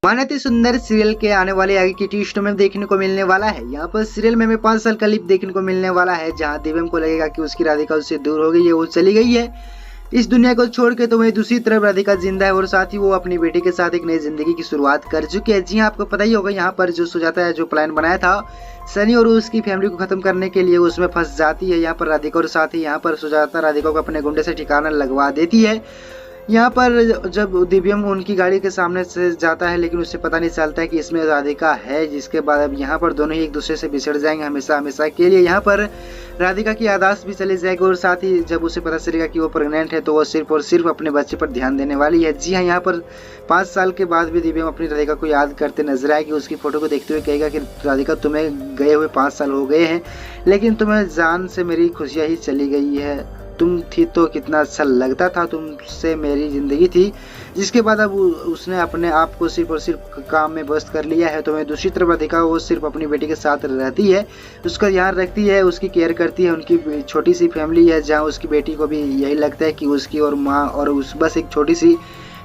मानत सुंदर सीरियल के आने वाले आगे की ट्विस्ट में देखने को मिलने वाला है। यहाँ पर सीरियल में हमें 5 साल का लिप देखने को मिलने वाला है, जहाँ दिव्यम को लगेगा कि उसकी राधिका उससे दूर हो गई है, वो चली गई है इस दुनिया को छोड़ के। तो वहीं दूसरी तरफ राधिका जिंदा है और साथ ही वो अपनी बेटी के साथ एक नई जिंदगी की शुरुआत कर चुकी है। जी हाँ, आपको पता ही होगा यहाँ पर जो सुजाता है जो प्लान बनाया था सनी और उसकी फैमिली को खत्म करने के लिए, उसमें फंस जाती है यहाँ पर राधिका और साथ ही यहाँ पर सुजाता राधिका को अपने गुंडे से ठिकाना लगवा देती है। यहाँ पर जब दिव्यम उनकी गाड़ी के सामने से जाता है लेकिन उसे पता नहीं चलता है कि इसमें राधिका है, जिसके बाद अब यहाँ पर दोनों ही एक दूसरे से बिछड़ जाएंगे हमेशा हमेशा के लिए। यहाँ पर राधिका की याददाश्त भी चली जाएगी और साथ ही जब उसे पता चलेगा कि वो प्रेग्नेंट है तो वो सिर्फ और सिर्फ अपने बच्चे पर ध्यान देने वाली है। जी हाँ, यहाँ पर 5 साल के बाद भी दिव्यम अपनी राधिका को याद करते नजर आएगी। उसकी फोटो को देखते हुए कहेगा कि राधिका तुम्हें गए हुए 5 साल हो गए हैं, लेकिन तुम्हें जान से मेरी खुशियाँ ही चली गई है। तुम थी तो कितना अच्छा लगता था, तुमसे मेरी जिंदगी थी। जिसके बाद अब उसने अपने आप को सिर्फ और सिर्फ काम में व्यस्त कर लिया है। तो मैं दूसरी तरफ राधिका वो सिर्फ अपनी बेटी के साथ रहती है, उसका ध्यान रखती है, उसकी केयर करती है। उनकी छोटी सी फैमिली है जहाँ उसकी बेटी को भी यही लगता है कि उसकी और माँ और उस बस एक छोटी सी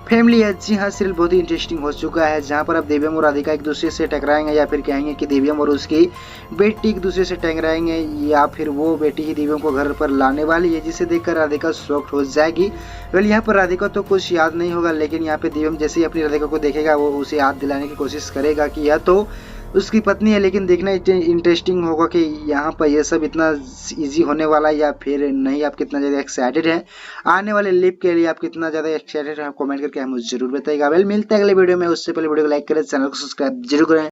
फैमिली है। जी हाँ, सीरियल बहुत ही इंटरेस्टिंग हो चुका है, जहाँ पर अब दिव्यम और राधिका एक दूसरे से टकराएंगे या फिर कहेंगे कि दिव्यम और उसकी बेटी एक दूसरे से टकराएंगे, या फिर वो बेटी ही दिव्यम को घर पर लाने वाली है, जिसे देखकर राधिका शॉक्ड हो जाएगी। वेल यहाँ पर राधिका तो कुछ याद नहीं होगा, लेकिन यहाँ पे दिव्यम जैसे ही अपनी राधिका को देखेगा वो उसे याद दिलाने की कोशिश करेगा कि यह तो उसकी पत्नी है। लेकिन देखना इंटरेस्टिंग होगा कि यहाँ पर यह सब इतना इजी होने वाला है या फिर नहीं। आप कितना ज़्यादा एक्साइटेड हैं आने वाले लिप के लिए, आप कितना ज़्यादा एक्साइटेड हैं कमेंट करके मुझे जरूर बताइएगा। वेल मिलते हैं अगले वीडियो में, उससे पहले वीडियो को लाइक करें, चैनल को सब्सक्राइब जरूर करें।